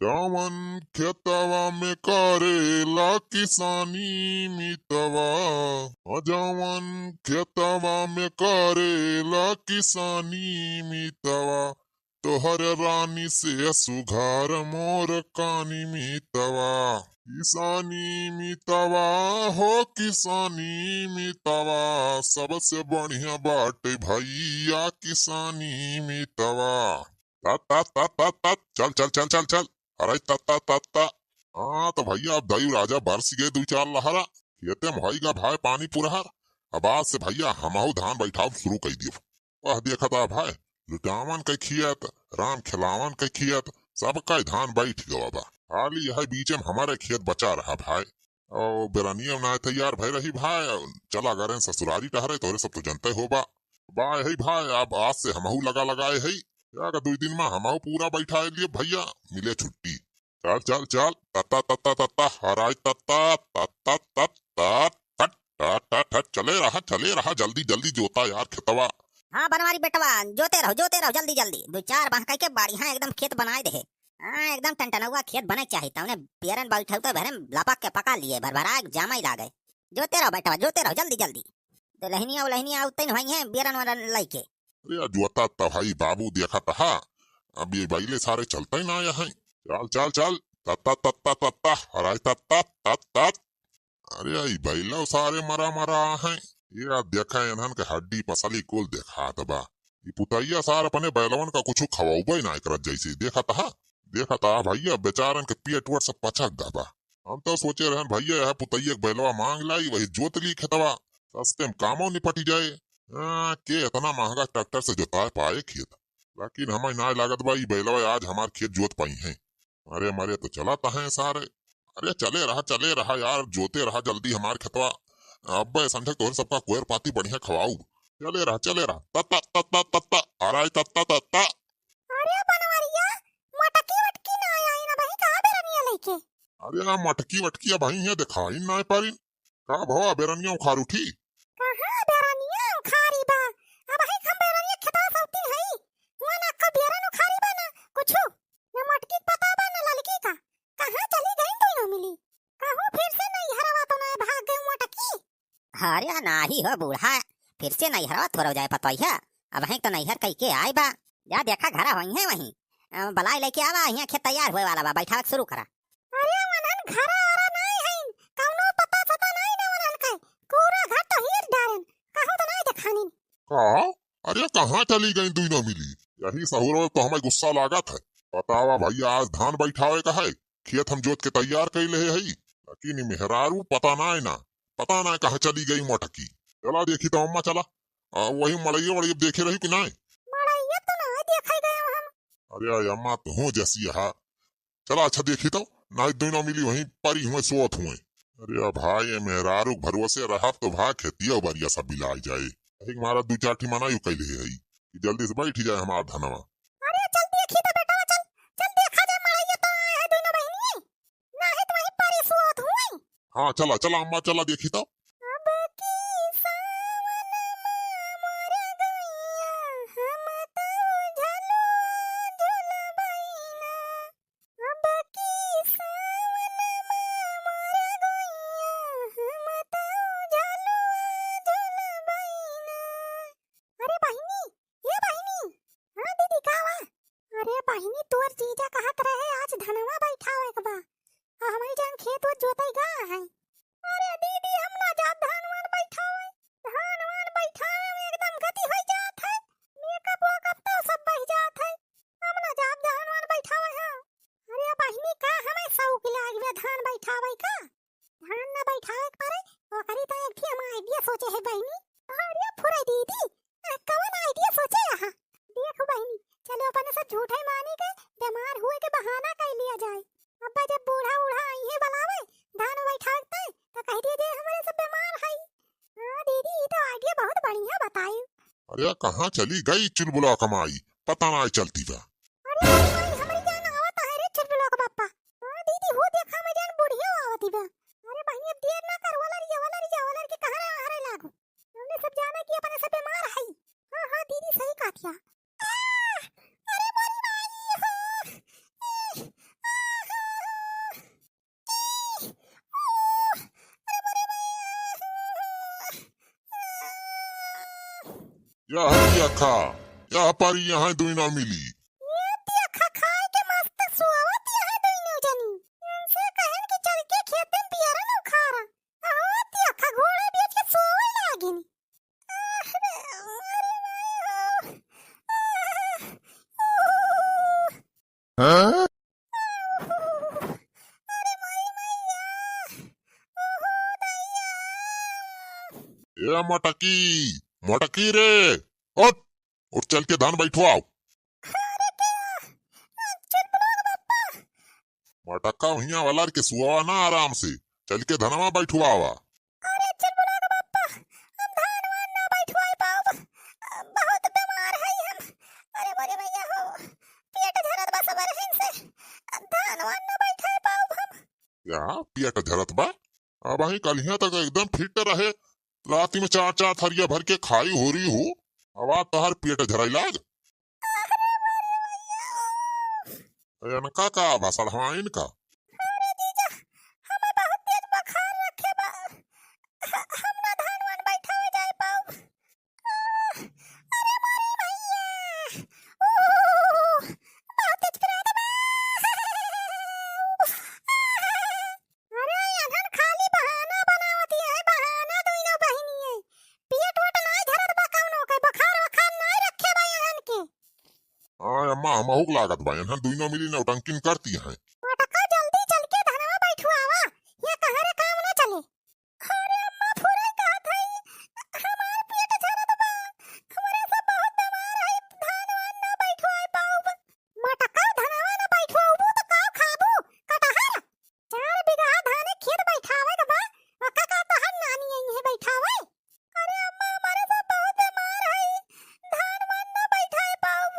जवन खेतवा में करेला किसानी मितवा। जवन खेतवा में करेला किसानी मितवा, तोहर रानी से सुघार मोर कानी मितवा। किसानी मितवा हो किसानी मितवा, सबसे बढ़िया बाटे भैया किसानी मितवा। तात तात तात तात तात, चल चल चल चल चल। अरे तात तात तात तात। हाँ तो भैया अब दई राजा बरस गए दू चार लहरा, खेते में होइगा भाई पानी पुरहर। अब आज से भैया हमहू धान बैठाव शुरू कर दियो। वह देखा था भाई, लुटावन के खियत राम खिलावन के खियत सबका धान बैठ गवा बा। हाली यह बीच में हमारे खेत बचा रहा भाई। और बेरानिया ना तैयार भय रही भाई, चला गए ससुरारी टहरे तोरे सब तो जनते हो बा। बाय है भाई, अब आज से हमहू लगा लगाए है। यार 2 दिन में हमाओ पूरा बैठा लिए भैया, मिले छुट्टी। चल चल चल, तत्ता तत्ता तत्ता हराय तत्ता तत्ता तत्ता तट तट तट, चले रहा जल्दी जल्दी जोता यार खेतवा। हाँ बनवारी बेटवा, जोते रहो जल्दी जल्दी। 2-4 बाह के बढ़िया एकदम खेत बनाए दे। हाँ एकदम टनटनौआ खेत बने चाहिए। तवने पेरन बैठे तो भरे लपक के पका लिए, भरभरा जामा ही लागे। जोते रहो बेटवा, जोते रहो जल्दी जल्दी। तो लहनिया उतन हुई है बेरन वरन लइके। अरे यार जोता तो भाई बाबू देखा था, अब ये बैले सारे चलते ही ना यहाँ। चल चल चल, तत्ता तत्ता तत्ता हराय तत्ता तत तत। अरे ये बैलो सारे मरा मरा है। ये देखा इन्हन के हड्डी पसली कुल देखा बा। ये पुतैया सार अपने बैलवन का कुछ खवाऊबे ना करत जैसे देखा था भैया बेचारन के पेट वट सब पचक गबा। हम तो सोचे रहन भैया यह पुतैया बैलवा मांग लाई वही जोत ली खेतवा, सस्ते में कामों निपटी जाए। के इतना महंगा ट्रैक्टर से जोता पाए खेत, लेकिन हमें ना लागत भाई बैलवा आज हमार खेत जोत पाई है। अरे मरे तो चलाता है सारे। अरे चले रहा यार, जोते रहा जल्दी हमार खेतवा। अब समझ तोहर सबका कोयर पाती बढ़िया खवाऊ। चले रहा तत्ता तत्ता तत्ता अराय तत्ता तत्ता। अरे बनवारिया, मटकी वटकी ना आई ना भाई, कहां बेरनिया लेके? अरे यार मटकी वटकी भाई है दिखाई ना पारी। का भवा बेरनिया उखाड़ उठी। कहां बेरनिया उखारी बा? अब भाई हम बेरनिया खेता सौती हई। हुआ ना का बेरन उखारी बा ना कुछु। ना मटकी पता बा ना ललकी का। कहां चली गई तू ना मिली? कहूं फिर से नहीं हरवा तो ना भाग गई मटकी। अरे नाही हो बूढ़ा, फिर से नहीं हरवा थोड़ा जाए पता है। अब है तो नहीं हर कई के आए बा। जा देखा घरा होई है वहीं। बलाई लेके आवा, यहाँ खेत तैयार होए वाला बा, बैठा शुरू करा। अरे मनन घरा आरा नहीं है, कौनो पता पता नहीं ना मनन के। पूरा घर तो हीर डारन, कहूं तो नहीं दिखानी। का? अरे कहाँ चली गई तू न मिली? यही सहूर तो हमें गुस्सा लागत है। बतावा भैया आज धान बैठावे का है, खेत हम जोत के तैयार कर ले है, लेकिन मेहरारू पता ना कहाँ चली गई मटकी। चला देखी तो अम्मा चला। वही मड़ैया वड़ी देखे रही कि नहीं? मड़ैया तो नहीं देखा गए हम। अरे अम्मा तो हूँ जैसी है। चला अच्छा देखी तो नहीं दोनों मिली वहीं परी हुए सोत हुए। अरे भाई मेहरारू भरोसे रहा तो भाई खेतिया बरिया सब बिलाई जाए। हमारा 2-4 मना यू कैले है कि जल्दी से बैठ जाए हमारा धनवा। अरे चल देखी तो बेटा, चल चल देखा जा मड़ैया तो आए है दोनों बहनी। ना है तो वहीं परी सोत हुई। हाँ चला चला अम्मा चला देखी तो। अब की सावन मोर गैया, हम तो झलुआ झुलबैना। अब की सावन मोर गैया, हम तो झलुआ झुलबैना। अरे बहिनी, ये बहिनी। हाँ दीदी का हुआ? अरे बहिनी तोर जीजा कहत रहे आज धनवा बैठावे के बा। हमारी जान खेत वो जोतई गा है। अरे दीदी हम ना जा धान वान बैठावे। धान वान बैठावे में एकदम गति हो जात है। मेकअप वकअप तो सब बह जात है। हम ना जा धान वान बैठावे है। अरे बहिनी का हमें शौक लागे धान बैठावे का। धान ना बैठावे के पारे ओकरी तो एक थी हम आइडिया सोचे है बहिनी। अरे फुरे दीदी, कौन आइडिया सोचे यहाँ? देखो बहिनी, चलो अपन सब झूठे मानी के बीमार हुए के बहाना कर लिया जाए। अब जब बूढ़ा उढ़ा आई है बुलावे धान बैठाते तो कह दिए हमारे सब बीमार है। हाँ दीदी ये तो आइडिया बहुत बढ़िया बताई। अरे कहाँ चली गई चुलबुला कमाई, पता ना चलती बा। अरे माई माई हमारी जान आवत है रे चुलबुला का पापा। हाँ दीदी हो देखा मैं जान बुढ़िया आवती बा। अरे बहनी अब देर ना कर, वाला के कहां हरे लागो। हमने सब जाना कि अपन सब बीमार है। हां हां दीदी सही कहा। अरे मोरी माई हो। या हटिया खा या पारी यहाँ दुई ना मिली। ये तिया खा खाए के मस्त सुआवत है दोनों जनी। से कहन कि चल के खेत में पियरा न खारा। आओ तिया खा घोड़े बेच के सोवे लागिन। हाँ? ये मोटकी मोटकी रे, उठ उठ चल के धान बैठवाओ। मोटक्का हिया वाला के सुआ ना आराम से चल के धनवा बैठवावा। अरे चल बुला के बापा हम धान वान ना बैठवाई पाओ। बहुत बीमार है हम। अरे बोले भैया हो पेट झरत बा सबर हिन से धान वान ना बैठाई पाओ हम। या पेट झरत बा अब वही कलिया तक एकदम फिट रहे, रात में चार चार थरिया भर के खाई हो रही हो, अब तोहर पेट झराई लाग। इनका का भसड़वा इनका। अरे जीजा हमें बहुत तेज बुखार रखे बा। हम ना धान वान बैठावे जाए पाओ। अरे मोरी भैया बहुत तेज पिरात बा। अरे अगन खाली बहाना बनावती है बहाना दोनों बहनिये। पेट वट ना झरत बा कौनो के बुखार वखार ना रखे बा अगन के। हाँ अम्मा हमहुक लागत बा यहाँ दुइनो मिली नौटंकिन करती हैं। मटका जल्दी चल के धनवा बैठवावा ये कहरे काम ना चले। अरे अम्मा फुरे कहत है हमार पेट झरत बा हमरे से बहुत बीमार है धान वान ना बैठवाई पाऊब। मटका धनवा ना बैठवाबू तो का खाबू कटहर 4 बीघा धान खेत बैठावे के बा ओका का तहन नानी आई है बैठावे। अरे अम्मा हमारे से बहुत बीमार है धान वान ना बैठाई पाऊब।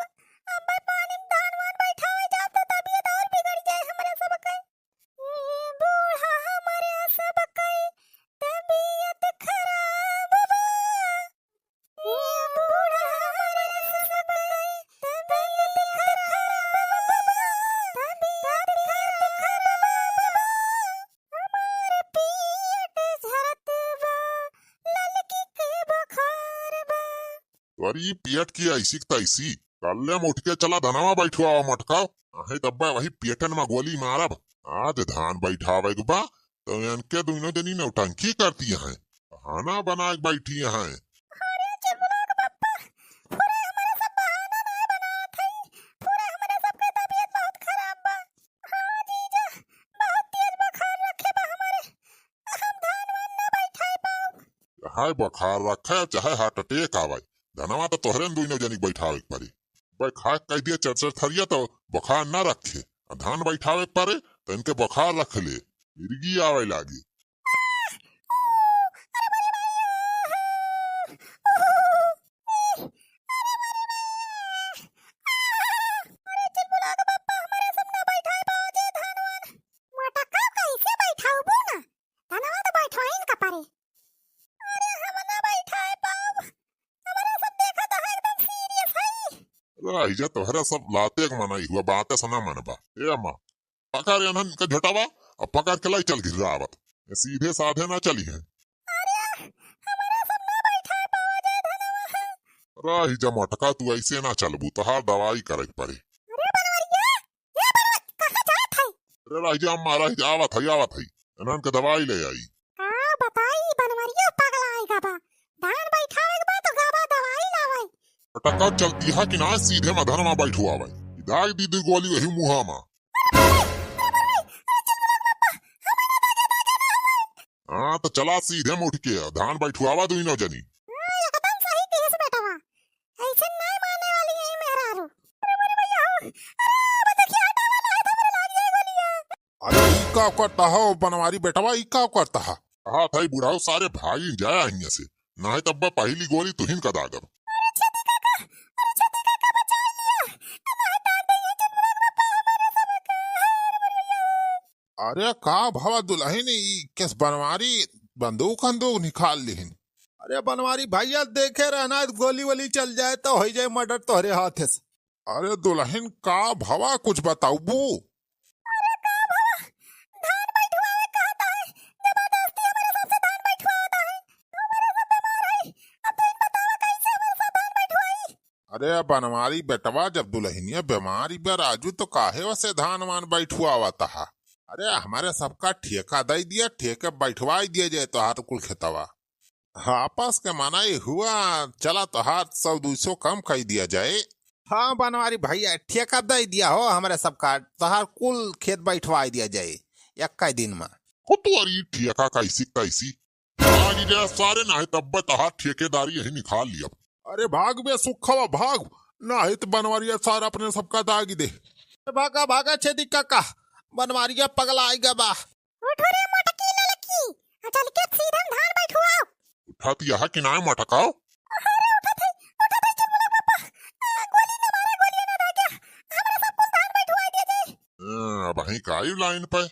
अम्मा पानी में धान वान बैठावे जात तो तबीयत और बिगड़ जाए हमरे सबके। ये बूढ़ा हमारे सबके तबीयत खराब बा। ये बूढ़ा हमारे सबके तबीयत खराब बा। तबीयत खराब बा। हमारे पेट झरत बा ललकी के बुखार बा। अरे पेट की ऐसी तैसी कल उठ के चला धनवा बैठवाओ मटका। आहे तब्बा वही पेटन में गोली मारब। आज धान बैठावे के बा तो इनके दोनों जनी नौटंकी करती हैं, खाना बना के बैठी हैं। अरे चिमुला के पप्पा पूरे हमारे सब बहाना ना बनात है। पूरे हमारे सबके तबीयत बहुत खराब बा। हाँ जीजा बहुत तेज बुखार रखे बा हमारे। हम धान वान ना बैठाई पाओ। हाय बुखार रखे चाहे हार्ट अटैक आवे, धनवा तो तोहरे न दोनों जनी बैठावे के पड़ी। भाई खा कह दिया चरचर थरिया तो बुखार ना रखे, धान बैठावे के पड़े तो इनके बुखार रख ले, मिर्गी आवे लागी। अरे चिमुला के पप्पा हमारे सब ना बैठाई पाओ जे धान वान। मटका कैसे बैठाऊबू ना धनवा तो बैठवाइन का पारे। अरे हम ना बैठाई पाओ हमारे सब देखा तो है एकदम सीरियस है। राहिजा तोहरा सब लाते के मनाई हुआ बातें सुना मनबा। ए अम्मा पकड़ इन्हन के झटावा अब पकड़ के लाई चल गिरावत, सीधे साधे ना चली है। अरे हमारे सब ना बैठाई पाओ जे धनवा। राहिजा मटका तू ऐसे ना चलबू तहार दवाई करे के पड़े। अरे बनवरिया ये बनवत कहाँ जात है। अरे राहिजा अम्मा राहिजा आवत है इन्हन के दवाई ले आई। का बताई बनवरिया पगला आएगा बा धान बैठावे के बा तो गाबा दवाई लावे। पटका चलती है कि ना सीधे में धनमा बैठुआवे, दाग दी दी गोली वही मुहा में। हाँ तो चला सीधे में उठ के धान बैठुआवा दोनों जनी। एकदम सही केस बेटवा ऐसे नहीं मानने वाली है मेहरारू। अरे बोले भैया हो अरे देखिए आटा वाला है हमरे लाग जाए गोलियां। अरे ई का करता हो बनवारी बेटवा ई का करता है। कहा था बुढ़ाओ सारे भाई जाया यहाँ से, ना है तब पहली गोली तुहिन का दागब। अरे छेदी काका बचा लिया। नहीं दाद दे ये चिमुला के पापा हमारे सबके। अरे बोले भैया अरे का भवा दुल्हन ई केस बनवारी बंदूक अंदूक निकाल लिहिन। अरे बनवारी भैया देखे रहना गोली वोली चल जाए तो हो जाए मर्डर तोहरे हाथे से। अरे दुल्हन का भवा कुछ बताऊ बू। अरे का भवा धान बैठवावे कहता है जबरदस्ती हमारे सबसे धान बैठवाता है। हमारे सब बीमार है अब तो इन बतावा कैसे हमारे सब धान अरे बनवारी बेटवा जब दुल्हनिया बीमारी बे राजू तो काहे वसे धान वान बैठुआ आवता हा। अरे हमारे सबका ठेका दे दिया, ठेके बैठवा दिया जाए तो हाथ कुल खेतवा। हाँ आपस के मनाई हुआ, चला तो हाथ 100-200 कम कर दिया जाए। हाँ बनवारी भैया ठेका दे दिया हो हमारे सबका, तोहार कुल खेत बैठवा दिया जाए 21 दिन में। हो तो अरे ठेका कैसी कैसी आगे जरा सारे ना है तब तहा ठेकेदारी यही निकाल लिया। अरे भाग बे सुखवा भाग, ना है तो बनवारिया सारा अपने सबका दागी दे। भागा भागा छेदी काका, बनवारिया पगला आएगा बा। उठो रे मोटकी ललकी, चल के सीधा धान बैठवाओ। उठाती यहाँ किनारे मटकाओ। अरे उठा थे चल बोला पापा, गोली न मारा, गोली न दागा, हमारे सब कुल धान बैठवा दिया जाए। अब वहीं का लाइन पे